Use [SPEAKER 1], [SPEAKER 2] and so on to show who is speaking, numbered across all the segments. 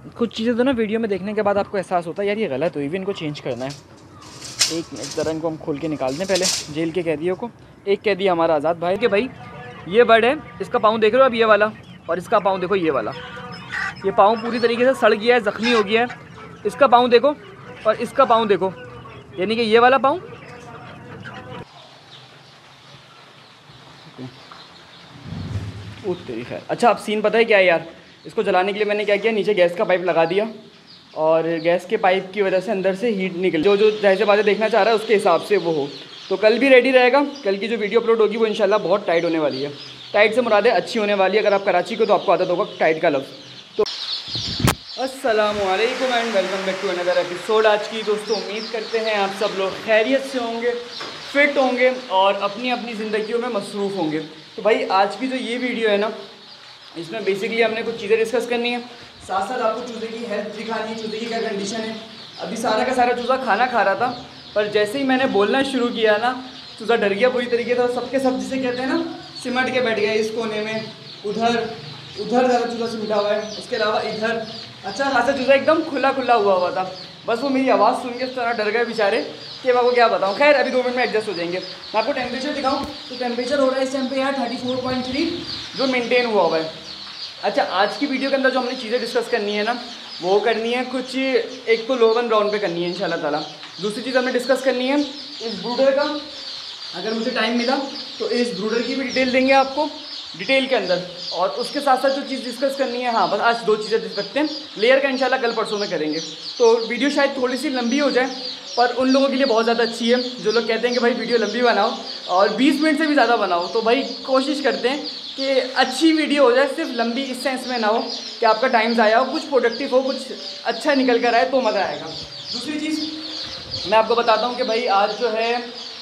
[SPEAKER 1] कुछ चीज़ें तो ना वीडियो में देखने के बाद आपको एहसास होता है यार ये गलत हुई भी, इनको चेंज करना है। एक मिनट ज़रा इनको हम खोल के निकाल दें पहले जेल के कैदियों को। एक कैदी हमारा आज़ाद भाई के भाई ये बर्ड है, इसका पाँव देख रहे हो अब ये वाला, और इसका पाँव देखो ये वाला। ये पाँव पूरी तरीके से सड़ गया है, ज़ख्मी हो गया है। इसका पाँव देखो और इसका पाँव देखो, यानी कि ये वाला पाँव। तेरी खैर। अच्छा अब सीन पता है क्या है यार, इसको जलाने के लिए मैंने क्या किया, नीचे गैस का पाइप लगा दिया और गैस के पाइप की वजह से अंदर से हीट निकल, जो जैसे बातें देखना चाह रहा है उसके हिसाब से वो हो। तो कल भी रेडी रहेगा, कल की जो वीडियो अपलोड होगी वो इंशाल्लाह बहुत टाइट होने वाली है। टाइट से मुराद है अच्छी होने वाली है। अगर आप कराची को तो आपको आदत होगा टाइट का लफ्ज़। तो अस्सलामुअलैकुम and welcome back to another episode. आज की दोस्तों उम्मीद करते हैं आप सब लोग खैरियत से होंगे, फिट होंगे और अपनी अपनी ज़िंदगियों में मसरूफ़ होंगे। तो भाई आज की जो ये वीडियो है ना, इसमें बेसिकली हमने कुछ चीज़ें डिस्कस करनी है, साथ साथ आपको चूज़े की हेल्थ दिखानी है, चूज़े की क्या कंडीशन है। अभी सारा का सारा चूज़ा खाना खा रहा था, पर जैसे ही मैंने बोलना शुरू किया ना, चूज़ा डर गया पूरी तरीके से और सबके सब जिसे कहते हैं ना सिमट के बैठ गया इस कोने में, उधर उधर ज़्यादा चूज़ा सिमटा हुआ है, उसके अलावा इधर अच्छा खासा चूज़ा एकदम खुला खुला हुआ था। बस वो मेरी आवाज़ सुन के इस तरह डर गए बेचारे कि मैं आपको क्या बताऊँ। खैर अभी 2 मिनट में एडजस्ट हो जाएंगे। मैं आपको टेम्परेचर दिखाऊँ तो टेम्परेचर हो रहा है इस टाइम पे यार 34.3 जो मेंटेन हुआ है। अच्छा आज की वीडियो के अंदर जो हमने चीज़ें डिस्कस करनी है ना, वो करनी है कुछ, एक तो लोवन ब्राउन पे करनी है इंशाल्लाह ताला। दूसरी चीज़ हमें डिस्कस करनी है इस ब्रूडर का, अगर मुझे टाइम मिला तो इस ब्रूडर की भी डिटेल देंगे आपको डिटेल के अंदर। और उसके साथ साथ जो चीज़ डिस्कस करनी है, हाँ बस आज 2 चीज़ें डिस्कस करते हैं। लेयर का इंशाल्लाह कल परसों में करेंगे। तो वीडियो शायद थोड़ी सी लंबी हो जाए, पर उन लोगों के लिए बहुत ज़्यादा अच्छी है जो लोग कहते हैं कि भाई वीडियो लंबी बनाओ और 20 मिनट से भी ज़्यादा बनाओ। तो भाई कोशिश करते हैं कि अच्छी वीडियो हो जाए, सिर्फ लंबी इस सेंस में ना हो कि आपका टाइम ज़ाया हो, कुछ प्रोडक्टिव हो, कुछ अच्छा निकल कर आए तो मज़ा आएगा। दूसरी चीज़ मैं आपको बताता हूँ कि भाई आज जो है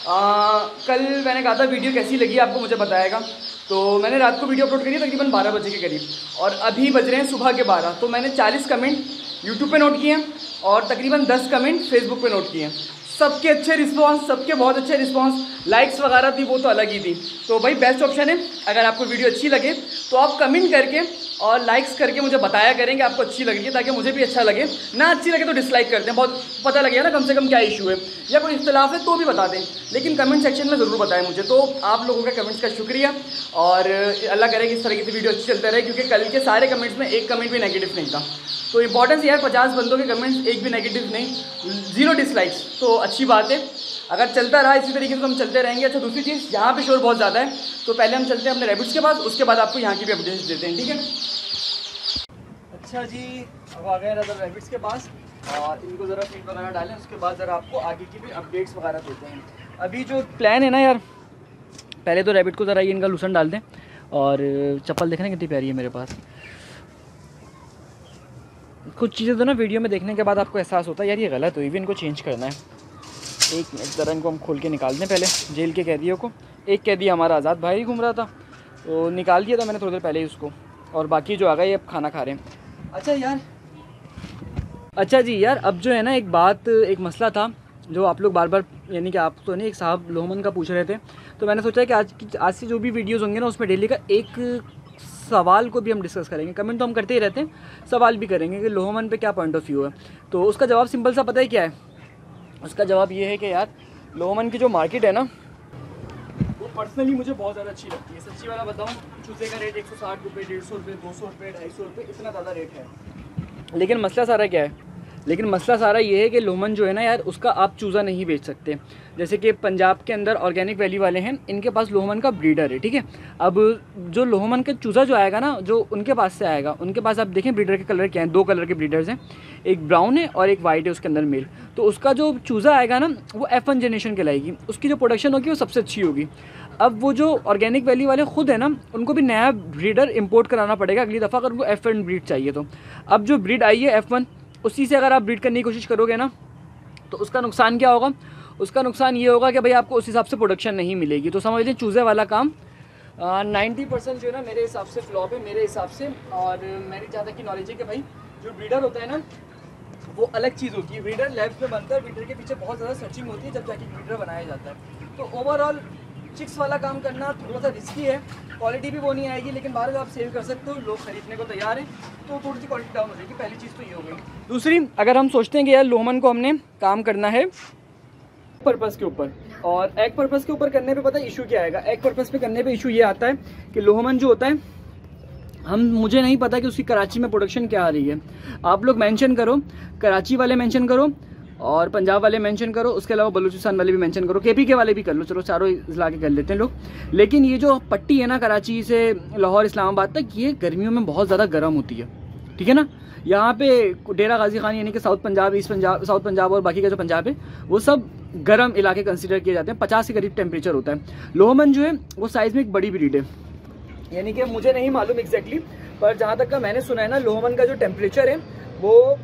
[SPEAKER 1] कल मैंने कहा था वीडियो कैसी लगी आपको मुझे बताएगा। तो मैंने रात को वीडियो अपलोड करी तकरीबन 12 बजे के करीब, और अभी बज रहे हैं सुबह के 12। तो मैंने 40 कमेंट यूट्यूब पे नोट किए हैं और तकरीबन 10 कमेंट फेसबुक पे नोट किए हैं। सबके अच्छे रिस्पांस, सबके बहुत अच्छे रिस्पांस, लाइक्स वगैरह थी वो तो अलग ही थी। तो भाई बेस्ट ऑप्शन है, अगर आपको वीडियो अच्छी लगे तो आप कमेंट करके और लाइक्स करके मुझे बताया करेंगे आपको अच्छी लग रही है, ताकि मुझे भी अच्छा लगे। ना अच्छी लगे तो डिसलाइक करते हैं, बहुत पता लगेगा ना कम से कम क्या इशू है या कोई इख्तलाफ है तो भी बता दें, लेकिन कमेंट सेक्शन में ज़रूर बताएं मुझे। तो आप लोगों के कमेंट्स का शुक्रिया और अल्लाह करे कि इस तरीके से वीडियो अच्छी चलते रहे, क्योंकि कल के सारे कमेंट्स में एक कमेंट भी नेगेटिव नहीं था। तो इंपॉर्टेंस यह है 50 बंदों के कमेंट्स एक भी नेगेटिव नहीं, 0 डिसलाइक्स, तो अच्छी बात है। अगर चलता रहा इसी तरीके से तो हम चलते रहेंगे। अच्छा दूसरी चीज़, यहाँ पे शोर बहुत ज़्यादा है, तो पहले हम चलते हैं अपने रैबिट्स के पास, उसके बाद आपको यहाँ की भी अपडेट्स देते हैं, ठीक है। अच्छा जी अब आ गए ज़रा रैबिट्स के पास और इनको ज़रा फीड वगैरह डालें, उसके बाद ज़रा आपको आगे की भी अपडेट्स वगैरह देते हैं। अभी जो प्लान है ना यार, पहले तो रैबिट को ज़रा ये इनका लूसन डाल दें, और चप्पल देखना कितनी प्यारी है मेरे पास। कुछ चीज़ें तो ना वीडियो में देखने के बाद आपको एहसास होता है यार ये गलत हुई भी, इनको चेंज करना है। एक मिनट ज़रा इनको हम खोल के निकाल दें पहले जेल के कैदियों को। एक कैदी हमारा आज़ाद भाई घूम रहा था तो निकाल दिया था मैंने थोड़ी देर पहले ही उसको, और बाकी जो आ गए अब खाना खा रहे हैं। अच्छा जी यार, अब जो है ना एक मसला था जो आप लोग बार बार, यानी कि आप तो नहीं, एक साहब लोहमन का पूछ रहे थे। तो मैंने सोचा कि आज से जो भी वीडियोज़ होंगे ना उसमें डेली का एक सवाल को भी हम डिस्कस करेंगे। कमेंट तो हम करते ही रहते हैं, सवाल भी करेंगे कि लोहमन पे क्या पॉइंट ऑफ व्यू है। तो उसका जवाब सिंपल सा पता है क्या है, उसका जवाब ये है कि यार लोहमन की जो मार्केट है ना वो पर्सनली मुझे बहुत ज़्यादा अच्छी लगती है। सच्ची वाला बताऊँ, चूज़े का रेट 160 रुपये, 150 रुपये, 200 रुपये, 250 रुपये, इतना ज़्यादा रेट है। लेकिन मसला सारा क्या है, लेकिन मसला सारा ये है कि लोहमन जो है ना यार, उसका आप चूज़ा नहीं बेच सकते। जैसे कि पंजाब के अंदर ऑर्गेनिक वैली वाले हैं, इनके पास लोहमन का ब्रीडर है, ठीक है। अब जो लोहमन का चूज़ा जो आएगा ना, जो उनके पास से आएगा, उनके पास आप देखें ब्रीडर के कलर क्या हैं, 2 कलर के ब्रीडर्स हैं, एक ब्राउन है और एक वाइट है उसके अंदर मेल। तो उसका जो चूज़ा आएगा ना वो F1 जनरेशन कहलाएगी, उसकी जो प्रोडक्शन होगी वो सबसे अच्छी होगी। अब वो जो ऑर्गेनिक वैली वाले खुद है ना, उनको भी नया ब्रीडर इंपोर्ट कराना पड़ेगा अगली दफ़ा अगर उनको F1 ब्रीड चाहिए। तो अब जो ब्रीड आई है F1, उसी से अगर आप ब्रीड करने की कोशिश करोगे ना, तो उसका नुकसान क्या होगा, उसका नुकसान ये होगा कि भाई आपको उस हिसाब से प्रोडक्शन नहीं मिलेगी। तो समझ लें चूज़े वाला काम 90% जो है ना मेरे हिसाब से फ्लॉप है, मेरे हिसाब से। और मेरी ज़्यादा की नॉलेज है कि भाई जो ब्रीडर होता है ना वो अलग चीज़ होती है। ब्रीडर लैब्स में बनता है, ब्रीडर के पीछे बहुत ज़्यादा सर्चिंग होती है जब जाके ब्रीडर बनाया जाता है। तो ओवरऑल चिक्स वाला काम करना थोड़ा सा रिस्की है, क्वालिटी भी वो नहीं आएगी, लेकिन बाहर आप सेल कर सकते हो, लोग खरीदने को तैयार हैं, तो थोड़ी सी क्वालिटी डाउन हो जाएगी। पहली चीज़ तो ये हो गई। दूसरी, अगर हम सोचते हैं कि यार लोहमन को हमने काम करना है पर्पज़ के ऊपर, और एग पर्पज़ के ऊपर करने पे पता है इशू क्या आएगा? एग पर्पज़ पे करने पे इशू ये आता है कि लोहमन जो होता है, मुझे नहीं पता कि उसकी कराची में प्रोडक्शन क्या आ रही है। आप लोग मेंशन करो, कराची वाले मेंशन करो और पंजाब वाले मेंशन करो, उसके अलावा बलूचिस्तान वाले भी मेंशन करो, केपी के वाले भी कर लो, चलो चारों ला के कर लेते हैं लोग। लेकिन ये जो पट्टी है ना कराची से लाहौर इस्लामाबाद तक, ये गर्मियों में बहुत ज़्यादा गर्म होती है, ठीक है ना। यहाँ पे डेरा गाजी खान यानी कि south Punjab, east Punjab, south Punjab और बाकी का जो पंजाब है वो सब गर्म इलाके कंसिडर किए जाते हैं। 50 के करीब टेम्परेचर होता है। लोहमन जो है वो साइज़ में एक बड़ी ब्रीड है, यानी कि मुझे नहीं मालूम एग्जैक्टली, पर जहाँ तक का मैंने सुना है ना, लोहमन का जो टेम्परेचर है वो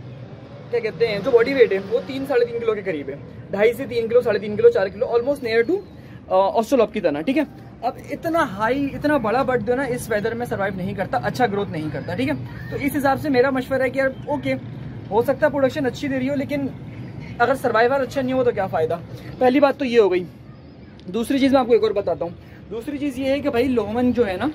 [SPEAKER 1] क्या कहते हैं, जो बॉडी वेट है वो 3-3.5 किलो के करीब है। 2.5 से 3 किलो, 3.5 किलो, 4 किलो, ऑलमोस्ट नियर टू ऑस्ट्रेलोप की तरह, ठीक है। अब इतना हाई, इतना बड़ा बर्ड जो है ना इस वेदर में सर्वाइव नहीं करता, अच्छा ग्रोथ नहीं करता, ठीक है। तो इस हिसाब से मेरा मशवरा है कि यार ओके, हो सकता है प्रोडक्शन अच्छी दे रही हो, लेकिन अगर सर्वाइवल अच्छा नहीं हो तो क्या फ़ायदा। पहली बात तो ये हो गई। दूसरी चीज़ मैं आपको एक और बताता हूँ। दूसरी चीज़ ये है कि भाई लोहमन जो है ना,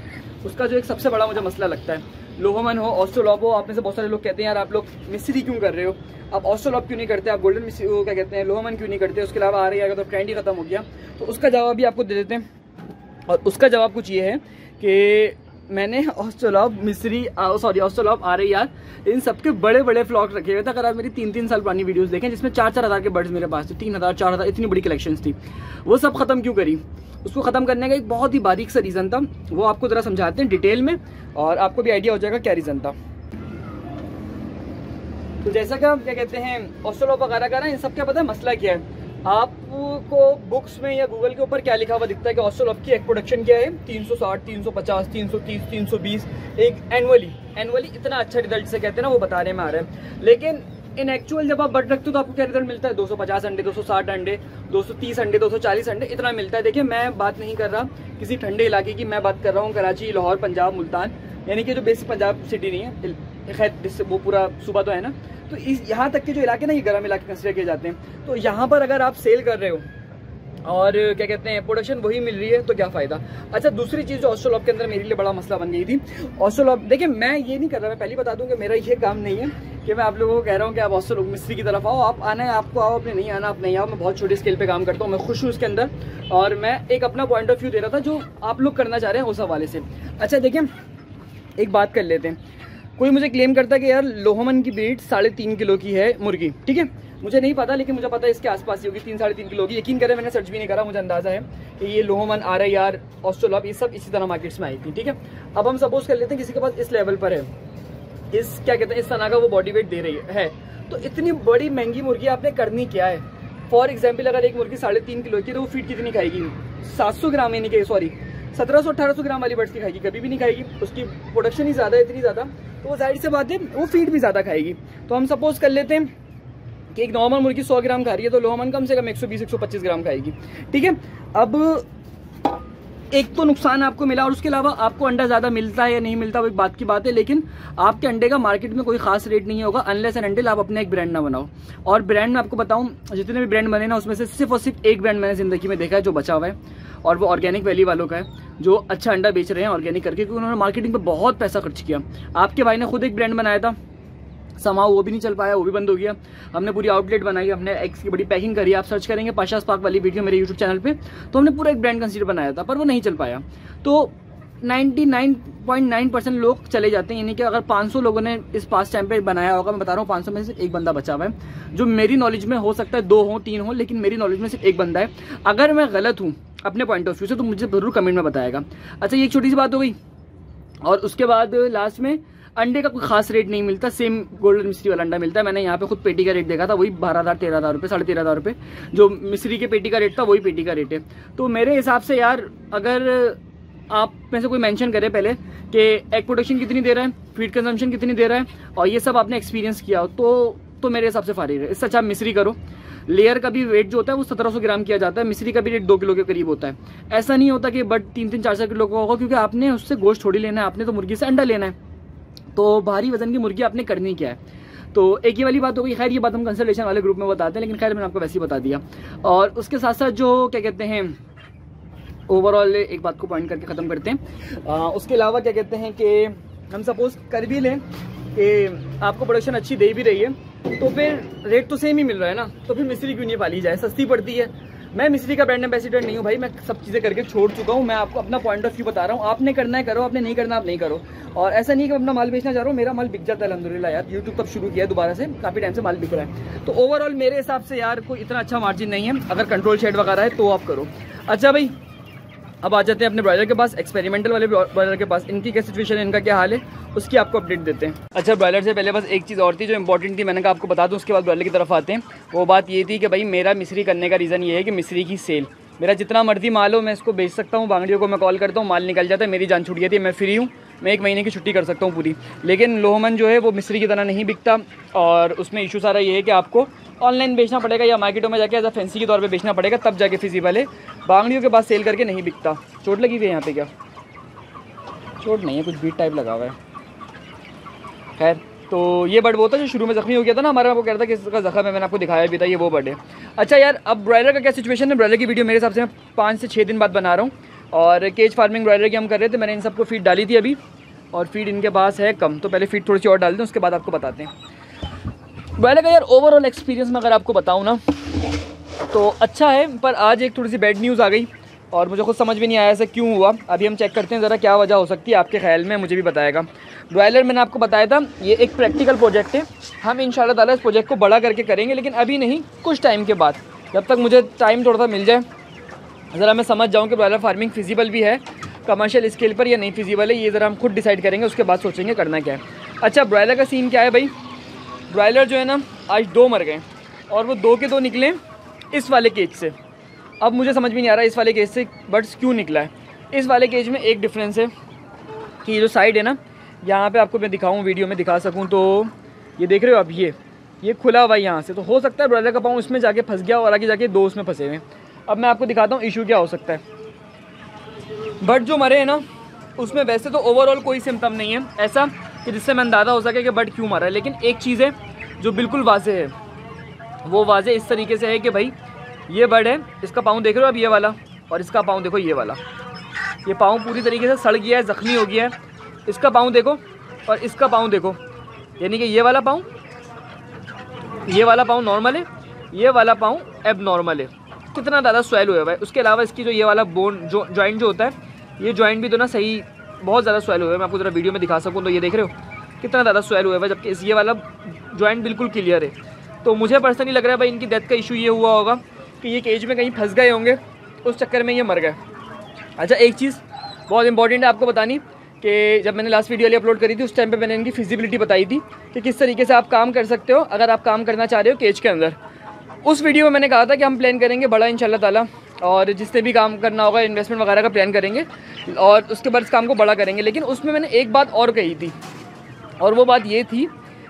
[SPEAKER 1] उसका जो एक सबसे बड़ा मुझे मसला लगता है, लोहमन हो, ऑस्ट्रेलोप हो, आप में से बहुत सारे लोग कहते हैं यार आप लोग मिस्री क्यों कर रहे हो, आप ऑस्ट्रेलोप क्यों नहीं करते, आप गोल्डन मिस्री वो क्या कहते हैं लोहमन क्यों नहीं करते, उसके अलावा आ रही है तो ट्रेंड ही खत्म हो गया। तो उसका जवाब भी आपको दे देते हैं, और उसका जवाब कुछ ये है कि मैंने ऑस्ट्रेलोप, मिस्री, ऑस्ट्रेलोप, आ रही यार, इन सबके बड़े बड़े फ्लॉक रखे हुए थे। अगर आप मेरी 3-3 साल पुरानी वीडियोस देखें जिसमें 4-4 हज़ार के बर्ड्स मेरे पास थे, 3,000, 4,000, इतनी बड़ी कलेक्शंस थी, वो सब खत्म क्यों करी? उसको ख़त्म करने का एक बहुत ही बारीक सा रीज़न था, वो आपको ज़रा समझाते हैं डिटेल में और आपको भी आइडिया हो जाएगा क्या रीज़न था। तो जैसा कि क्या कहते हैं ऑस्ट्रेलोप वगैरह का ना, इन सब क्या पता है मसला क्या है? आपको बुक्स में या गूगल के ऊपर क्या लिखा हुआ दिखता है कि ऑस्ट्रेलोप की एग प्रोडक्शन क्या है, 360, 350, 330, 320 एक एनुअली इतना अच्छा रिजल्ट से कहते हैं ना, वो बताने में आ रहा है। लेकिन इन एक्चुअल जब आप बर्ड रखते हो तो आपको क्या रिजल्ट मिलता है? 250 अंडे, 260 अंडे, 230 अंडे, 240 अंडे, इतना मिलता है। देखिए मैं बात नहीं कर रहा किसी ठंडे इलाके की, मैं बात कर रहा हूँ कराची, लाहौर, पंजाब, मुल्तान, यानी कि जो बेसिक पंजाब सिटी नहीं है, खैर वो पूरा सूबा तो है ना, तो इस यहाँ तक के जो इलाके ना ये गर्म इलाके कंसिडर किए जाते हैं। तो यहाँ पर अगर आप सेल कर रहे हो और क्या कहते हैं प्रोडक्शन वही मिल रही है तो क्या फ़ायदा। अच्छा, दूसरी चीज़ जो ऑस्ट्रेलोप के अंदर मेरे लिए बड़ा मसला बन गई थी, ऑस्ट्रेलोप, देखिए मैं ये नहीं कर रहा, मैं पहले बता दूं कि मेरा ये काम नहीं है कि मैं आप लोगों को कह रहा हूँ कि आप ऑस्ट्रेलोप मिस्री की तरफ आओ, आप आना है आपको आओ, अपने नहीं आना आप नहीं आओ। मैं बहुत छोटे स्केल पे काम करता हूँ, मैं खुश हूँ उसके अंदर, और मैं एक अपना पॉइंट ऑफ व्यू दे रहा था जो आप लोग करना चाह रहे हैं उस हवाले से। अच्छा देखिए, एक बात कर लेते हैं, कोई मुझे क्लेम करता है कि यार लोहमन की ब्रीड 3.5 किलो की है मुर्गी, ठीक है, मुझे नहीं पता, लेकिन मुझे पता है इसके आसपास ही होगी, 3-3.5 किलो की। यकीन करें मैंने सर्च भी नहीं करा, मुझे अंदाजा है कि ये लोहमन, RIR, ऑस्ट्रेलोप, ये सब इसी तरह मार्केट्स में आई थी, ठीक है। अब हम सपोज कर लेते हैं किसी के पास इस लेवल पर है, इस क्या कहते हैं इस तरह का वो बॉडी वेट दे रही है, तो इतनी बड़ी महंगी मुर्गी आपने करनी क्या है? फॉर एग्जाम्पल अगर एक मुर्गी 3.5 किलो की, तो वो फीड कितनी खाएगी? 700 ग्राम, यानी कि 1700-1800 ग्राम वाली बर्ड्स की खाएगी, कभी भी नहीं खाएगी। उसकी प्रोडक्शन ही ज़्यादा है, इतनी ज़्यादा, तो वो जाहिर सी बात है वो फीड भी ज़्यादा खाएगी। तो हम सपोज कर लेते हैं कि एक नॉर्मल मुर्गी 100 ग्राम खा रही है, तो लोहमन कम से कम 120-125 ग्राम खाएगी, ठीक है। अब एक तो नुकसान आपको मिला, और उसके अलावा आपको अंडा ज़्यादा मिलता है या नहीं मिलता वो एक बात की बात है, लेकिन आपके अंडे का मार्केट में कोई खास रेट नहीं होगा अनलेस एंड अनटिल आप अपने एक ब्रांड ना बनाओ। और ब्रांड में आपको बताऊं, जितने भी ब्रांड बने ना उसमें से सिर्फ और सिर्फ एक ब्रांड मैंने ज़िंदगी में देखा है जो बचा हुआ है, और वो ऑर्गेनिक वैली वालों का है, जो अच्छा अंडा बेच रहे हैं ऑर्गेनिक करके, क्योंकि उन्होंने मार्केटिंग पर बहुत पैसा खर्च किया। आपके भाई ने खुद एक ब्रांड बनाया था, समाओ, वो भी नहीं चल पाया, वो भी बंद हो गया। हमने पूरी आउटलेट बनाई, हमने एग्स की बड़ी पैकिंग करी, आप सर्च करेंगे पाशा स्पार्क वाली वीडियो मेरे यूट्यूब चैनल पे, तो हमने पूरा एक ब्रांड कंसीडर बनाया था, पर वो नहीं चल पाया। तो 99.9% लोग चले जाते हैं, यानी कि अगर 500 लोगों ने इस पास टाइम पे बनाया होगा, मैं बता रहा हूँ 500 में से एक बंदा बचा हुआ है, जो मेरी नॉलेज में हो सकता है 2 हो 3 हो, लेकिन मेरी नॉलेज में सिर्फ एक बंदा है। अगर मैं गलत हूँ अपने पॉइंट ऑफ व्यू से तो मुझे जरूर कमेंट में बताएगा। अच्छा, ये एक छोटी सी बात हो गई, और उसके बाद लास्ट में अंडे का कोई खास रेट नहीं मिलता, सेम गोल्डन मिस्री वाला अंडा मिलता है। मैंने यहाँ पे खुद पेटी का रेट देखा था, वही 12,000-13,000 रुपये, 13,500 रुपये जो मिस्री के पेटी का रेट था, वही पेटी का रेट है। तो मेरे हिसाब से यार, अगर आप में से कोई मेंशन करे पहले कि एग प्रोडक्शन कितनी दे रहा है, फीड कंजम्पशन कितनी दे रहा है, और ये सब आपने एक्सपीरियंस किया हो तो मेरे हिसाब से फारिग है। इससे अच्छा आप मिस्री करो। लेयर का भी वेट जो होता है वो 1700 ग्राम किया जाता है, मिस्री का भी रेट 2 किलो के करीब होता है। ऐसा नहीं होता कि बट 3-4 किलो का होगा, क्योंकि आपने उससे गोश्त थोड़ी लेना है, आपने तो मुर्गी से अंडा लेना है। तो भारी वजन की मुर्गी आपने करनी क्या है, तो एक ही वाली बात हो गई। खैर ये बात हम कंसल्टेशन वाले ग्रुप में बताते हैं, लेकिन खैर मैंने आपको वैसे ही बता दिया। और उसके साथ साथ जो क्या कहते हैं ओवरऑल एक बात को पॉइंट करके ख़त्म करते हैं। उसके अलावा क्या कहते हैं कि हम सपोज कर भी लें कि आपको प्रोडक्शन अच्छी दे भी रही है, तो फिर रेट तो सेम ही मिल रहा है ना, तो फिर मिस्त्री क्यों नहीं पाली जाए, सस्ती पड़ती है। मैं मिस्त्री का ब्रांड एम्बेसडर नहीं हूँ भाई, मैं सब चीज़ें करके छोड़ चुका हूँ। मैं आपको अपना पॉइंट ऑफ व्यू बता रहा हूँ, आपने करना है करो, आपने नहीं करना आप नहीं करो। और ऐसा नहीं कि मैं अपना माल बेचना चाह रहा हूँ, मेरा माल बिक जाता है अल्हम्दुलिल्लाह यार। यूट्यूब तब शुरू किया दोबारा से, काफ़ी टाइम से माल बिक रहा है। तो ओवरऑल मेरे हिसाब से यार कोई इतना अच्छा मार्जिन नहीं है। अगर कंट्रोल शेड वगैरह है तो आप करो। अच्छा भाई, अब आ जाते हैं अपने ब्रॉयलर के पास, एक्सपेरिमेंटल वाले ब्रॉयलर के पास। इनकी क्या सिचुएशन है, इनका क्या हाल है, उसकी आपको अपडेट देते हैं। अच्छा, ब्रॉयलर से पहले बस एक चीज़ और थी जो इंपॉर्टेंट थी, मैंने कहा आपको बता दूं, उसके बाद ब्रॉयलर की तरफ आते हैं। वो बात ये थी कि भाई मेरा मिस्री करने का रीज़न ये है कि मिस्री की सेल, मेरा जितना मर्जी माल हो मैं इसको बेच सकता हूँ। बांगड़ियों को मैं कॉल करता हूँ, माल निकल जाता है, मेरी जान छूट जाती है, मैं फ्री हूँ, मैं 1 महीने की छुट्टी कर सकता हूँ पूरी। लेकिन लोहमन जो है वो मिस्री की तरह नहीं बिकता, और उसमें इशू सारा ये है कि आपको ऑनलाइन बेचना पड़ेगा या मार्केटों में जाके एज अ फैंसी के तौर पे बेचना पड़ेगा, तब जाके फिजिबल है। बांगड़ियों के पास सेल करके नहीं बिकता। चोट लगी हुई है यहाँ पे? क्या चोट नहीं है, कुछ बीट टाइप लगा हुआ है। खैर, तो ये बर्ड वो था जो शुरू में ज़ख्मी हो गया था ना हमारा, वो कह रहा था कि इसका ज़ख्म है, मैंने आपको दिखाया भी था, ये वो बर्ड है। अच्छा यार, अब ब्रॉयलर का क्या सिचुएशन है, ब्रॉयलर की वीडियो मेरे हिसाब से मैं 5 से 6 दिन बाद बना रहा हूँ। और केज फार्मिंग ब्रॉयलर की हम कर रहे थे, मैंने इन सबको फीड डाली थी अभी, और फीड इनके पास है कम, तो पहले फीड थोड़ी सी और डाल दें, उसके बाद आपको बताते हैं ब्रॉयलर का यार ओवरऑल एक्सपीरियंस में अगर आपको बताऊँ ना तो अच्छा है। पर आज एक थोड़ी सी बैड न्यूज़ आ गई और मुझे खुद समझ भी नहीं आया ऐसा क्यों हुआ। अभी हम चेक करते हैं ज़रा क्या वजह हो सकती है, आपके ख्याल में मुझे भी बताएगा। ब्रॉयलर मैंने आपको बताया था ये एक प्रैक्टिकल प्रोजेक्ट है, हम इंशाल्लाह ताला इस प्रोजेक्ट को बड़ा करके करेंगे, लेकिन अभी नहीं, कुछ टाइम के बाद, जब तक मुझे टाइम थोड़ा सा मिल जाए, ज़रा मैं समझ जाऊँ कि ब्रॉयलर फार्मिंग फिजिबल भी है कमर्शियल स्केल पर या नहीं फिजिबल है, ये ज़रा हम खुद डिसाइड करेंगे, उसके बाद सोचेंगे करना क्या है। अच्छा, ब्रॉयलर का सीन क्या है भाई, ब्रॉयलर जो है ना आज 2 मर गए, और वो 2 के 2 निकले इस वाले केज से। अब मुझे समझ में नहीं आ रहा इस वाले केज से बर्ड्स क्यों निकला है। इस वाले केज में एक डिफरेंस है कि ये जो साइड है ना, यहाँ पे आपको मैं दिखाऊँ, वीडियो में दिखा सकूँ तो ये देख रहे हो आप, ये खुला हुआ है यहाँ से, तो हो सकता है ब्रॉयलर का पाँव उसमें जाके फंस गया और आगे जाके 2 उसमें फंसे हुए हैं। अब मैं आपको दिखाता हूँ इशू क्या हो सकता है। बर्ड जो मरे हैं ना, उसमें वैसे तो ओवरऑल कोई सिम्टम नहीं है ऐसा कि जिससे मैं अंदाज़ा हो सके कि बर्ड क्यों मरा है, लेकिन एक चीज़ है जो बिल्कुल वाज़ेह है, वो वाज़ेह इस तरीके से है कि भाई ये बर्ड है, इसका पाँव देख रहे हो अब ये वाला, और इसका पाँव देखो ये वाला, ये पाँव पूरी तरीके से सड़ गया है, ज़ख्मी हो गया है। इसका पाँव देखो और इसका पाँव देखो, यानी कि ये वाला पाँव नॉर्मल है, ये वाला पाँव एब नॉर्मल है, कितना ज़्यादा स्वेल हुआ है। उसके अलावा इसकी जो ये वाला बोन जो जॉइंट जो होता है, ये जॉइंट भी तो ना सही बहुत ज़्यादा स्वेल हुआ है। मैं आपको ज़रा वीडियो में दिखा सकूँ तो ये देख रहे हो कितना ज़्यादा स्वेल हुआ है, जबकि इस ये वाला जॉइंट बिल्कुल क्लियर है। तो मुझे पर्सनली लग रहा है भाई इनकी डेथ का इशू ये हुआ होगा कि ये केज में कहीं फंस गए होंगे, उस चक्कर में ये मर गए। अच्छा, एक चीज़ बहुत इंपॉर्टेंट है आपको बतानी कि जब मैंने लास्ट वीडियो अपलोड करी थी उस टाइम पे मैंने इनकी फिजिबिलिटी बताई थी कि किस तरीके से आप काम कर सकते हो अगर आप काम करना चाह रहे हो केज के अंदर। उस वीडियो में मैंने कहा था कि हम प्लान करेंगे बड़ा इंशाल्लाह ताला, और जिससे भी काम करना होगा इन्वेस्टमेंट वगैरह का प्लान करेंगे और उसके बाद इस काम को बड़ा करेंगे। लेकिन उसमें मैंने एक बात और कही थी, और वो बात ये थी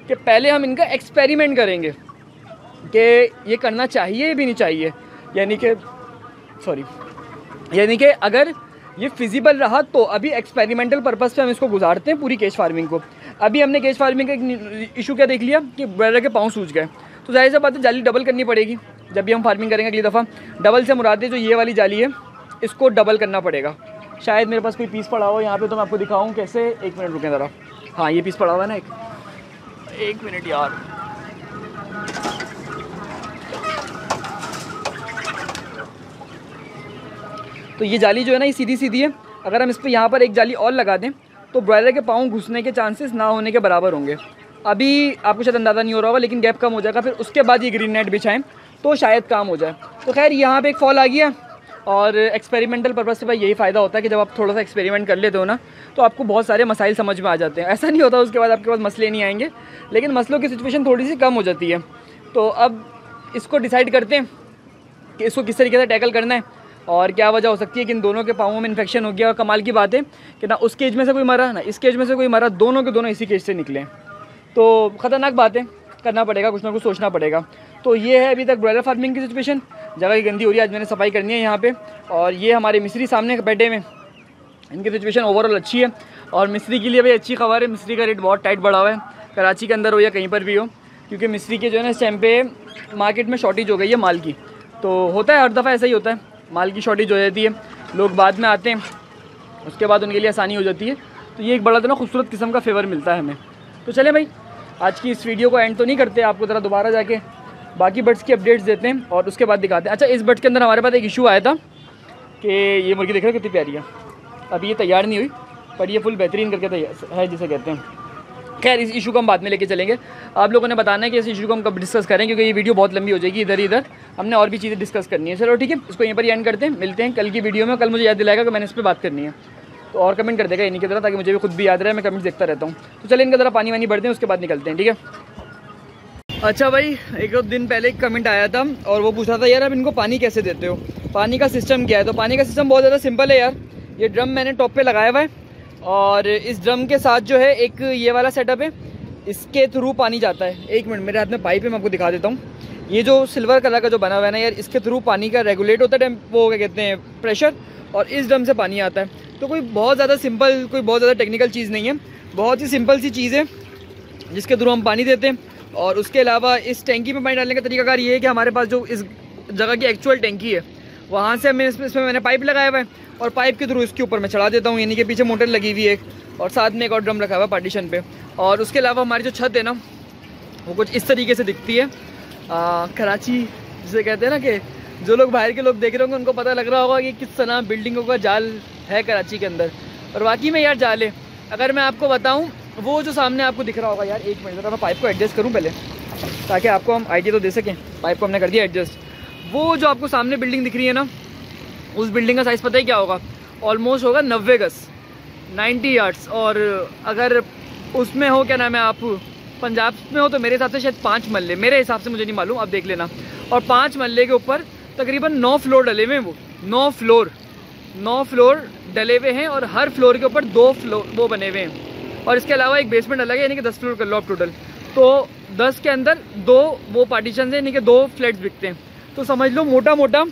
[SPEAKER 1] कि पहले हम इनका एक्सपेरिमेंट करेंगे कि ये करना चाहिए भी नहीं चाहिए, यानी कि अगर ये फिजिबल रहा तो अभी एक्सपेरिमेंटल पर्पज़ पे हम इसको गुजारते हैं पूरी केज फार्मिंग को। अभी हमने केज फार्मिंग का एक इशू क्या देख लिया कि ब्रॉयलर के पाँव सूज गए, तो जाहिर सी बात है जाली डबल करनी पड़ेगी। जब भी हम फार्मिंग करेंगे अगली दफ़ा, डबल से मुराद है जो ये वाली जाली है इसको डबल करना पड़ेगा। शायद मेरे पास कोई पीस पड़ा हो यहाँ पे, तो मैं आपको दिखाऊँ कैसे। 1 मिनट रुकें ज़रा। हाँ, ये पीस पड़ा हुआ है ना, एक मिनट यार। तो ये जाली जो है ना, ये सीधी सीधी है, अगर हम इस पर यहाँ पर एक जाली और लगा दें तो ब्रॉयलर के पाँव घुसने के चांसेस ना होने के बराबर होंगे। अभी आपको शायद अंदाज़ा नहीं हो रहा होगा, लेकिन गैप कम हो जाएगा, फिर उसके बाद ये ग्रीन नेट बिछाएं तो शायद काम हो जाए। तो खैर यहाँ पे एक फॉल आ गया, और एक्सपेरिमेंटल पर्पज़ से भाई यही फ़ायदा होता है कि जब आप थोड़ा सा एक्सपेरिमेंट कर लेते हो ना, तो आपको बहुत सारे मसाइल समझ में आ जाते हैं। ऐसा नहीं होता उसके बाद आपके पास मसले नहीं आएंगे, लेकिन मसलों की सिचुएशन थोड़ी सी कम हो जाती है। तो अब इसको डिसाइड करते हैं कि इसको किस तरीके से टैकल करना है और क्या वजह हो सकती है कि इन दोनों के पाँवों में इन्फेक्शन हो गया। और कमाल की बात है कि ना उस केज में से कोई मरा ना इस केज में से कोई मरा, दोनों के दोनों इसी केज से निकले। तो ख़तरनाक बात है, करना पड़ेगा, कुछ ना कुछ सोचना पड़ेगा। तो ये है अभी तक ब्रॉयलर फार्मिंग की सिचुएशन। जगह की गंदी हो रही है, आज मैंने सफाई करनी है यहाँ पे। और ये हमारे मिस्त्री सामने बैठे में, इनकी सिचुएशन ओवरऑल अच्छी है। और मिस्त्री के लिए भी अच्छी खबर है, मिस्त्री का रेट बहुत टाइट बढ़ा हुआ है, कराची के अंदर हो या कहीं पर भी हो, क्योंकि मिस्त्री के जो है ना इस टाइम पे मार्केट में शॉर्टेज हो गई है माल की। तो होता है हर दफ़ा ऐसा ही होता है, माल की शॉर्टेज हो जाती है। लोग बाद में आते हैं, उसके बाद उनके लिए आसानी हो जाती है। तो ये एक बड़ा ना खूबसूरत किस्म का फेवर मिलता है हमें। तो चले भाई, आज की इस वीडियो को एंड तो नहीं करते, आपको ज़रा दोबारा जाके बाकी बर्ड्स की अपडेट्स देते हैं और उसके बाद दिखाते हैं। अच्छा, इस बर्ड के अंदर हमारे पास एक इशू आया था कि ये मुर्गी देख रहे हो कितनी प्यारी है। अभी ये तैयार नहीं हुई, पर ये फुल बेहतरीन करके तैयार है जिसे कहते हैं। खैर, इस इशू को हम बाद में लेके चलेंगे। आप लोगों ने बताना है कि इस इशू को हम कब डिस्कस करें, क्योंकि ये वीडियो बहुत लंबी हो जाएगी। इधर हमने और भी चीज़ें डिस्कस करनी है। चलो ठीक है, इसको यहीं पर एंड करते हैं। मिलते हैं कल की वीडियो में। कल मुझे याद दिलाएगा कि मैंने इस पर बात करनी है, तो और कमेंट कर देगा इन्हीं की तरह, ताकि मुझे भी खुद भी याद रहे, मैं कमेंट्स देखता रहता हूँ। तो चलिए इनका ज़रा पानी वानी भरते हैं, उसके बाद निकलते हैं, ठीक है। अच्छा भाई, एक दिन पहले एक कमेंट आया था और वो पूछ रहा था यार आप इनको पानी कैसे देते हो, पानी का सिस्टम क्या है। तो पानी का सिस्टम बहुत ज़्यादा सिंपल है यार। ये ड्रम मैंने टॉप पे लगाया हुआ है और इस ड्रम के साथ जो है एक ये वाला सेटअप है, इसके थ्रू पानी जाता है। एक मिनट, मेरे हाथ में पाइप है, मैं आपको दिखा देता हूँ। ये जो सिल्वर कलर का जो बना हुआ है ना यार, इसके थ्रू पानी का रेगुलेट होता है, वो क्या कहते हैं, प्रेशर, और इस ड्रम से पानी आता है। तो कोई बहुत ज़्यादा सिंपल, कोई बहुत ज़्यादा टेक्निकल चीज़ नहीं है, बहुत ही सिंपल सी चीज़ है जिसके थ्रू हम पानी देते हैं। और उसके अलावा इस टैंकी में पानी डालने का तरीकाकार ये है कि हमारे पास जो इस जगह की एक्चुअल टैंकी है, वहाँ से मैं इसमें मैंने पाइप लगाया हुआ है और पाइप के थ्रू इसके ऊपर मैं चढ़ा देता हूँ। यानी कि पीछे मोटर लगी हुई है और साथ में एक और ड्रम रखा हुआ है पार्टीशन पे। और उसके अलावा हमारी जो छत है ना, वो कुछ इस तरीके से दिखती है। कराची जिसे कहते हैं ना, कि जो लोग बाहर के लोग देख रहे होंगे उनको पता लग रहा होगा कि किस तरह बिल्डिंगों का जाल है कराची के अंदर। और वाकई में यार जाल है। अगर मैं आपको बताऊँ, वो जो सामने आपको दिख रहा होगा यार, एक मिनट ज़रा मैं पाइप को एडजस्ट करूँ पहले, ताकि आपको हम आइडिया तो दे सकें। पाइप को हमने कर दिया एडजस्ट। वो जो आपको सामने बिल्डिंग दिख रही है ना, उस बिल्डिंग का साइज़ पता है क्या होगा? ऑलमोस्ट होगा 90 गज, 90 यार्ड्स। और अगर उसमें हो, क्या नाम है, आप पंजाब में हो, तो मेरे हिसाब से शायद 5 मल्ले, मेरे हिसाब से, मुझे नहीं मालूम, आप देख लेना। और 5 मल्ले के ऊपर तकरीबन 9 फ्लोर डले हुए हैं। वो 9 फ्लोर डले हुए हैं और हर फ्लोर के ऊपर 2 फ्लोर वो बने हुए हैं। और इसके अलावा एक बेसमेंट अलग है, यानी कि 10 फ्लोर कर लो आप टोटल। तो 10 के अंदर 2 वो पार्टीशन है, यानी कि 2 फ्लैट्स बिकते हैं। तो समझ लो मोटा मोटा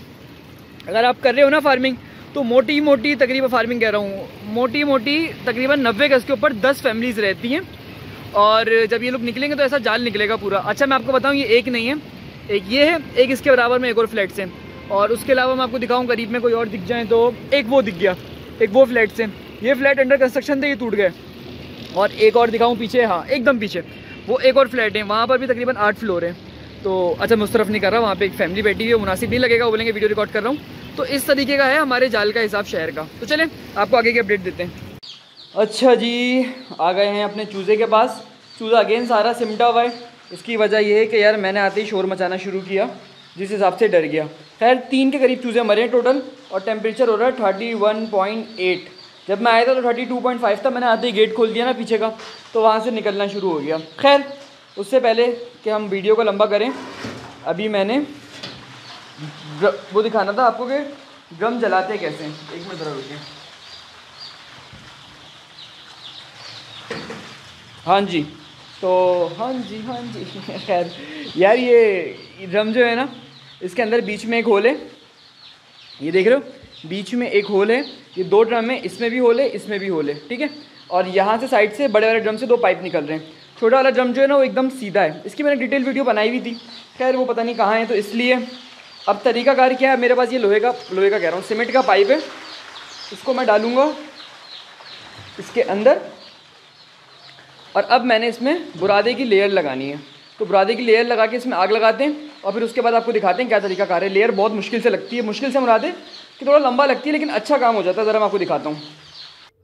[SPEAKER 1] अगर आप कर रहे हो ना फार्मिंग, तो मोटी मोटी तकरीबन फार्मिंग कह रहा हूँ, मोटी मोटी तकरीबन 90 गज के ऊपर 10 फैमिलीज रहती हैं। और जब ये लोग निकलेंगे तो ऐसा जाल निकलेगा पूरा। अच्छा, मैं आपको बताऊँ, ये एक नहीं है, एक ये है, एक इसके बराबर में एक और फ्लैट्स हैं। और उसके अलावा मैं आपको दिखाऊँ, करीब में कोई और दिख जाए तो एक वो दिख गया, एक वो फ्लैट्स हैं। ये फ्लैट अंडर कंस्ट्रक्शन थे, ये टूट गए। और एक और दिखाऊँ पीछे, हाँ एकदम पीछे, वो एक और फ्लैट है, वहाँ पर भी तकरीबन 8 फ्लोर है। तो अच्छा, मैं उस तरफ नहीं कर रहा, वहाँ पे एक फैमिली बैठी हुई है, मुनासिब नहीं लगेगा, वो बोलेंगे वीडियो रिकॉर्ड कर रहा हूँ। तो इस तरीके का है हमारे जाल का हिसाब शहर का। तो चलें आपको आगे की अपडेट देते हैं। अच्छा जी, आ गए हैं अपने चूज़े के पास। चूज़ा अगेन सारा सिमटा हुआ है। इसकी वजह यह है कि यार मैंने आते ही शोर मचाना शुरू किया, जिस हिसाब से डर गया। खैर 3 के करीब चूज़े मरे हैं टोटल, और टेम्परेचर हो रहा है 31.8। जब मैं आया था तो 32.5 था। मैंने आते ही गेट खोल दिया ना पीछे का, तो वहाँ से निकलना शुरू हो गया। खैर उससे पहले कि हम वीडियो को लंबा करें, अभी मैंने वो दिखाना था आपको कि ड्रम जलाते कैसे हैं। एक मिनट ज़रा रुकिए। हाँ जी, तो हाँ जी खैर यार, ये ड्रम जो है ना, इसके अंदर बीच में एक होल है, ये देख रहे हो, बीच में एक होल है। ये 2 ड्रम है, इसमें भी होल है, इसमें भी होल है, ठीक है। और यहाँ से साइड से बड़े वाले ड्रम से 2 पाइप निकल रहे हैं। छोटा वाला ड्रम जो है ना, वो एकदम सीधा है। इसकी मैंने डिटेल वीडियो बनाई हुई थी, खैर वो पता नहीं कहाँ है, तो इसलिए अब तरीकाकार क्या है, मेरे पास ये लोहे का कह रहा हूँ, सीमेंट का पाइप है। इसको मैं डालूँगा इसके अंदर, और अब मैंने इसमें बुरादे की लेयर लगानी है। तो बुरादे की लेयर लगा के इसमें आग लगाते हैं, और फिर उसके बाद आपको दिखाते हैं क्या तरीकाकार है। लेयर बहुत मुश्किल से लगती है, मुश्किल से मुरादे कि थोड़ा लंबा लगती है, लेकिन अच्छा काम हो जाता है। ज़रा मैं आपको दिखाता हूँ।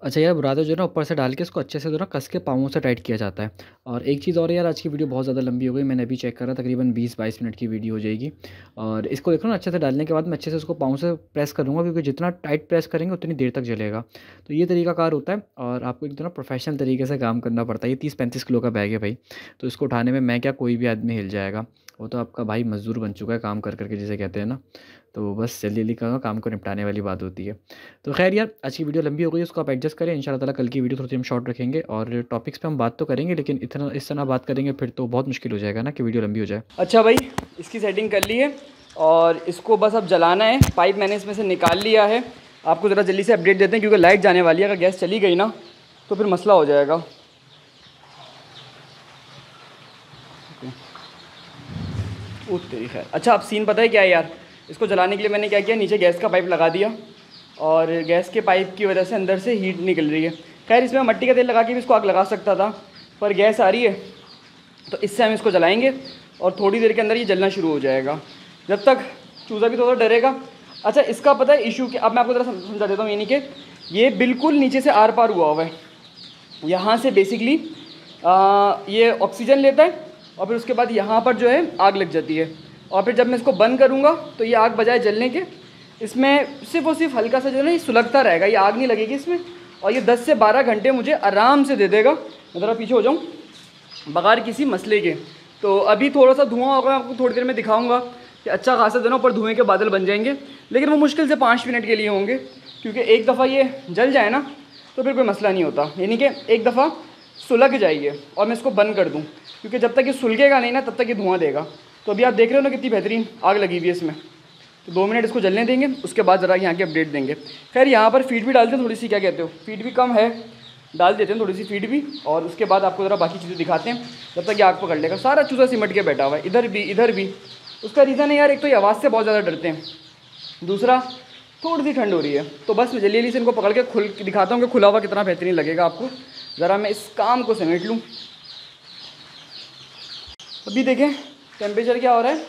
[SPEAKER 2] अच्छा यार, बुरादा जो है ना ऊपर से डाल के इसको अच्छे से जो ना कस के पाँवों से टाइट किया जाता है। और एक चीज़ और यार, आज की वीडियो बहुत ज़्यादा लंबी हो गई, मैंने अभी चेक करा, तकरीबन 20-22 मिनट की वीडियो हो जाएगी। और इसको देखो ना, अच्छे से डालने के बाद मैं अच्छे से उसको पाँव से प्रेस करूँगा, क्योंकि जितना टाइट प्रेस करेंगे उतनी देर तक जलेगा। तो ये तरीकाकार होता है, और आपको एक ना प्रोफेशनल तरीके से काम करना पड़ता है। ये 30-35 किलो का बैग है भाई, तो इसको उठाने में मैं क्या, कोई भी आदमी हिल जाएगा। वो तो आपका भाई मज़दूर बन चुका है काम कर करके, जिसे कहते हैं ना। तो बस जल्दी जल्दी काम को निपटाने वाली बात होती है। तो खैर यार, आज की वीडियो लंबी हो गई, उसको आप एडजस्ट करें। इंशाल्लाह ताला कल की वीडियो थोड़ी सी हम शॉर्ट रखेंगे, और टॉपिक्स पे हम बात तो करेंगे, लेकिन इतना इस तरह बात करेंगे फिर तो बहुत मुश्किल हो जाएगा ना कि वीडियो लंबी हो जाए।
[SPEAKER 1] अच्छा भाई, इसकी सेटिंग कर ली है और इसको बस अब जलाना है। पाइप मैंने इसमें से निकाल लिया है। आपको ज़रा जल्दी से अपडेट देते हैं, क्योंकि लाइट जाने वाली है। अगर गैस चली गई ना तो फिर मसला हो जाएगा। तेरी खैर। अच्छा, अब सीन पता है क्या है यार, इसको जलाने के लिए मैंने क्या किया, नीचे गैस का पाइप लगा दिया, और गैस के पाइप की वजह से अंदर से हीट निकल रही है। खैर इसमें मट्टी का तेल लगा के भी इसको आग लगा सकता था, पर गैस आ रही है तो इससे हम इसको जलाएंगे और थोड़ी देर के अंदर ये जलना शुरू हो जाएगा। जब तक चूज़ा भी थोड़ा डरेगा। अच्छा इसका पता है इशू क्या, अब मैं आपको ज़रा समझा देता हूँ। यानी कि ये बिल्कुल नीचे से आर पार हुआ है, यहाँ से बेसिकली ये ऑक्सीजन लेता है और फिर उसके बाद यहाँ पर जो है आग लग जाती है, और फिर जब मैं इसको बंद करूँगा तो ये आग बजाय जलने के इसमें सिर्फ और सिर्फ हल्का सा जो है ना ये सुलगता रहेगा, ये आग नहीं लगेगी इसमें, और ये 10 से 12 घंटे मुझे आराम से दे देगा। मैं ज़रा पीछे हो जाऊँ बगैर किसी मसले के। तो अभी थोड़ा सा धुआं होगा, आपको थोड़ी देर में दिखाऊंगा कि अच्छा खासा जो ना ऊपर धुएँ के बादल बन जाएंगे, लेकिन वो मुश्किल से 5 मिनट के लिए होंगे, क्योंकि एक दफ़ा ये जल जाए ना तो फिर कोई मसला नहीं होता। यानी कि एक दफ़ा सुलग जाइए और मैं इसको बंद कर दूँ, क्योंकि जब तक ये सुलगेगा नहीं ना तब तक ये धुआं देगा। तो अभी आप देख रहे हो ना कितनी बेहतरीन आग लगी हुई है इसमें। तो 2 मिनट इसको जलने देंगे, उसके बाद ज़रा यहाँ की अपडेट देंगे। खैर यहाँ पर फीड भी डालते हैं थोड़ी सी, क्या कहते हो, फीड भी कम है, डाल देते हैं थोड़ी सी फीड भी, और उसके बाद आपको ज़रा बाकी चीज़ें दिखाते हैं। जब तक ये आग पकड़ लेगा। सारा चूज़ा सिमट के बैठा हुआ है, इधर भी इधर भी। उसका रीज़न है यार, एक तो ये आवाज़ से बहुत ज़्यादा डरते हैं, दूसरा थोड़ी सी ठंड हो रही है। तो बस मैं जल्दी जल्दी से इनको पकड़ के खुल दिखाता हूँ कि खुला हुआ कितना बेहतरीन लगेगा आपको। ज़रा मैं इस काम को समेट लूँ। अभी देखें टेम्परेचर क्या हो रहा है,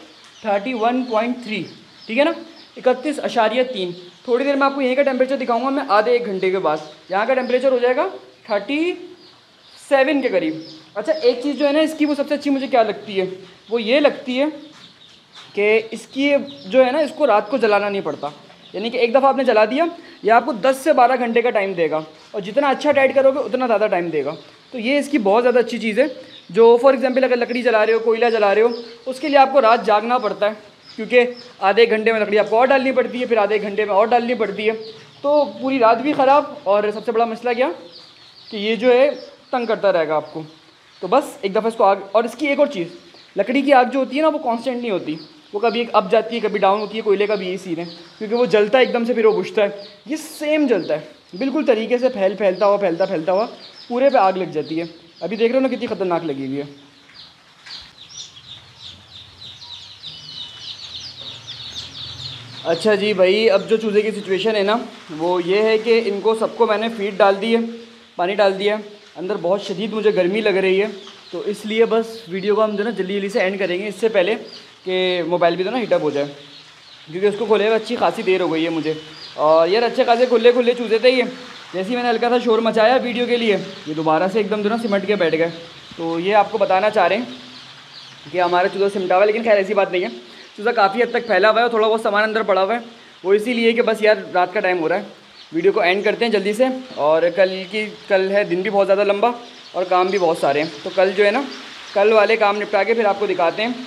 [SPEAKER 1] 31.3, ठीक है ना, 31.3। थोड़ी देर में आपको यहीं का टेम्परेचर दिखाऊंगा मैं, आधे 1 घंटे के बाद यहाँ का टेम्परेचर हो जाएगा 37 के करीब। अच्छा एक चीज़ जो है ना इसकी, वो सबसे अच्छी मुझे क्या लगती है, वो ये लगती है कि इसकी जो है ना, इसको रात को जलाना नहीं पड़ता। यानी कि एक दफ़ा आपने जला दिया, यह आपको 10 से 12 घंटे का टाइम देगा, और जितना अच्छा टाइट करोगे उतना ज़्यादा टाइम देगा। तो ये इसकी बहुत ज़्यादा अच्छी चीज़ है। जो फॉर एग्जांपल अगर लकड़ी जला रहे हो, कोयला जला रहे हो, उसके लिए आपको रात जागना पड़ता है, क्योंकि आधे 1 घंटे में लकड़ी आपको और डालनी पड़ती है, फिर आधे 1 घंटे में और डालनी पड़ती है, तो पूरी रात भी ख़राब। और सबसे बड़ा मसला क्या कि ये जो है तंग करता रहेगा आपको। तो बस एक दफ़ा इसको आग, और इसकी एक और चीज़, लकड़ी की आग जो होती है ना वो कांस्टेंट नहीं होती, वो कभी एक अप जाती है कभी डाउन होती है। कोयले का भी यही सीन है, क्योंकि वो जलता है एकदम से फिर वो बुझता है। ये सेम जलता है बिल्कुल तरीके से, फैलता हुआ पूरे पे आग लग जाती है। अभी देख रहे हो ना कितनी ख़तरनाक लगी हुई है। अच्छा जी भाई, अब जो चूज़े की सिचुएशन है ना वो ये है कि इनको सबको मैंने फीड डाल दी है, पानी डाल दिया है, अंदर बहुत शदीद मुझे गर्मी लग रही है, तो इसलिए बस वीडियो को हम जो ना जल्दी जल्दी से एंड करेंगे, इससे पहले कि मोबाइल भी तो ना हीटअप हो जाए, क्योंकि उसको खोले हुए अच्छी खासी देर हो गई है मुझे। और यार अच्छे खासे खुले चूज़े थे ये, जैसे ही मैंने हल्का सा शोर मचाया वीडियो के लिए, ये दोबारा से एकदम जो ना सिमट के बैठ गए। तो ये आपको बताना चाह रहे हैं कि हमारा चूज़ा सिमटा हुआ है, लेकिन खैर ऐसी बात नहीं है, चूज़ा काफ़ी हद तक फैला हुआ है, थोड़ा बहुत सामान अंदर पड़ा हुआ है, वो इसीलिए कि बस यार रात का टाइम हो रहा है। वीडियो को एंड करते हैं जल्दी से, और कल है दिन भी बहुत ज़्यादा लंबा और काम भी बहुत सारे हैं। तो कल जो है ना, कल वाले काम निपटा के फिर आपको दिखाते हैं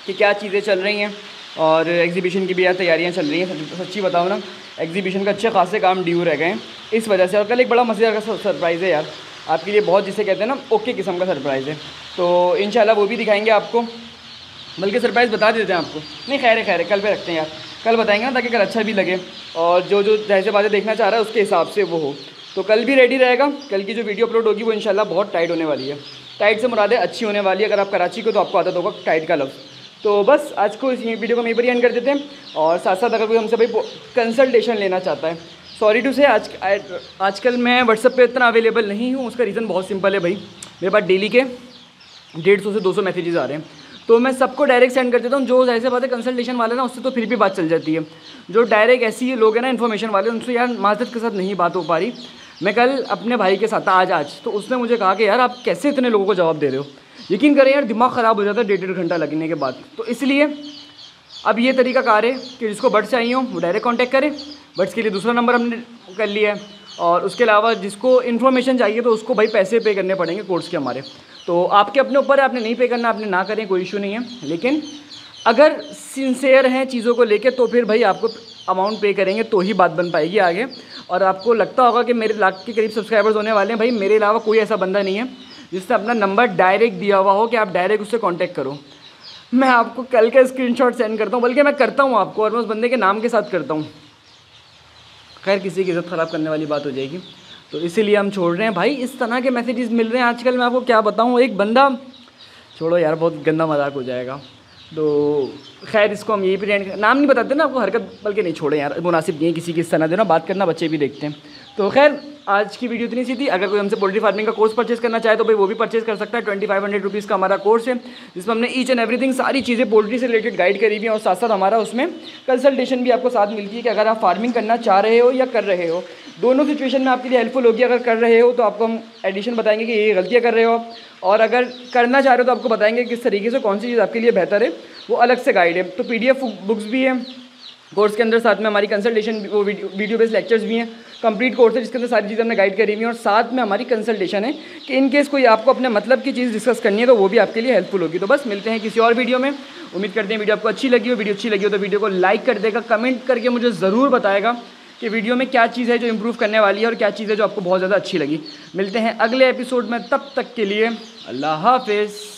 [SPEAKER 1] कि क्या चीज़ें चल रही हैं, और एग्जीबिशन की भी यार तैयारियां चल रही हैं। सच्ची बताओ ना, एग्जीबिशन का अच्छे खासे काम ड्यू रह गए हैं इस वजह से। और कल एक बड़ा मज़ेदार का सरप्राइज़ है यार आपके लिए, बहुत जिसे कहते हैं ना ओके किस्म का सरप्राइज़ है, तो इंशाल्लाह वो भी दिखाएंगे आपको। बल्कि सरप्राइज़ बता देते हैं आपको, नहीं खैर है कल पे रखते हैं यार, कल बताएंगे ना, ताकि कल अच्छा भी लगे और जो जैसे बातें देखना चाह रहा है उसके हिसाब से वो हो। तो कल भी रेडी रहेगा। कल की जो वीडियो अपलोड होगी वो इंशाल्लाह बहुत टाइट होने वाली है। टाइट से मुराद है अच्छी होने वाली है। अगर आप कराची को तो आपको आदत होगा टाइट का लफ्ज़। तो बस आज को इस वीडियो को यहीं पर ही एंड कर देते हैं, और साथ साथ अगर कोई हमसे भाई कंसल्टेशन लेना चाहता है, सॉरी टू से आजकल मैं व्हाट्सएप पे इतना अवेलेबल नहीं हूँ। उसका रीज़न बहुत सिंपल है भाई, मेरे पास डेली के 150 से 200 मैसेजेस आ रहे हैं, तो मैं सबको डायरेक्ट सेंड कर देता हूँ। जो ऐसे बात है कंसल्टेशन वाले ना, उससे तो फिर भी बात चल जाती है। जो डायरेक्ट ऐसी लोग हैं ना इन्फॉर्मेशन वाले, उनसे यार माजरत के साथ नहीं बात हो पा रही। मैं कल अपने भाई के साथ आज तो उसने मुझे कहा कि यार आप कैसे इतने लोगों को जवाब दे रहे हो। यकीन करें यार दिमाग ख़राब हो जाता है 1.5 घंटा लगने के बाद। तो इसलिए अब ये तरीका कार है कि जिसको बर्ड्स चाहिए हो वो डायरेक्ट कांटेक्ट करे। बर्ड्स के लिए दूसरा नंबर हमने कर लिया है, और उसके अलावा जिसको इन्फॉर्मेशन चाहिए तो उसको भाई पैसे पे करने पड़ेंगे कोर्स के हमारे। तो आपके अपने ऊपर है, आपने नहीं पे करना, आपने ना करें, कोई इशू नहीं है। लेकिन अगर सिंसेयर हैं चीज़ों को लेके तो फिर भाई आपको अमाउंट पे करेंगे तो ही बात बन पाएगी आगे। और आपको लगता होगा कि मेरे लाख के करीब सब्सक्राइबर्स होने वाले हैं, भाई मेरे अलावा कोई ऐसा बंदा नहीं है जिसने अपना नंबर डायरेक्ट दिया हुआ हो कि आप डायरेक्ट उससे कांटेक्ट करो। मैं आपको कल का स्क्रीनशॉट सेंड करता हूँ, बल्कि मैं करता हूँ आपको, और मैं उस बंदे के नाम के साथ करता हूँ। खैर किसी की इज़्ज़त ख़राब करने वाली बात हो जाएगी, तो इसीलिए हम छोड़ रहे हैं भाई। इस तरह के मैसेजेस मिल रहे हैं आजकल, मैं आपको क्या बताऊँ। एक बंदा, छोड़ो यार बहुत गंदा मजाक हो जाएगा। तो खैर इसको हम यही पे एंड, नाम नहीं बताते ना आपको, हरकत बल्कि नहीं छोड़े यार, मुनासिब नहीं है किसी की हिस्सा ना देना, बात करना बच्चे भी देखते हैं। तो खैर आज की वीडियो इतनी सी थी। अगर कोई हमसे पोल्ट्री फार्मिंग का कोर्स परचेस करना चाहे तो भाई वो भी परचेस कर सकता है। 2500 रुपीज़ का हमारा कोर्स है, जिसमें हमने ईच एंड एवरीथिंग सारी चीज़ें पोल्ट्री से रिलेटेड गाइड करी हुई हैं, और साथ साथ हमारा उसमें कंसल्टेशन भी आपको साथ मिलती है कि अगर आप फार्मिंग करना चाह रहे हो या कर रहे हो, दोनों सिचुएशन में आपके लिए हेल्पफुल होगी। अगर कर रहे हो तो आपको हम एडिशन बताएंगे कि ये गलतियाँ कर रहे हो, और अगर करना चाह रहे हो तो आपको बताएंगे किस तरीके से कौन सी चीज़ आपके लिए बेहतर है, वो अलग से गाइड है। तो PDF बुक्स भी है कोर्स के अंदर, साथ में हमारी कंसल्टेशन वो वीडियो बेस्ड लेक्चर्स भी हैं, कंप्लीट कोर्स है जिसके अंदर सारी चीज़ें हमने गाइड करी हुई हैं, और साथ में हमारी कंसल्टेशन है कि इन केस कोई आपको अपने मतलब की चीज़ डिस्कस करनी है तो वो भी आपके लिए हेल्पफुल होगी। तो बस मिलते हैं किसी और वीडियो में। उम्मीद करते हैं वीडियो आपको अच्छी लगी हो। वीडियो अच्छी लगी हो तो वीडियो को लाइक कर देगा, कमेंट करके मुझे ज़रूर बताएगा कि वीडियो में क्या चीज़ है जो इम्प्रूव करने वाली है और क्या चीज़ है जो आपको बहुत ज़्यादा अच्छी लगी। मिलते हैं अगले एपिसोड में, तब तक के लिए अल्लाह हाफिज़।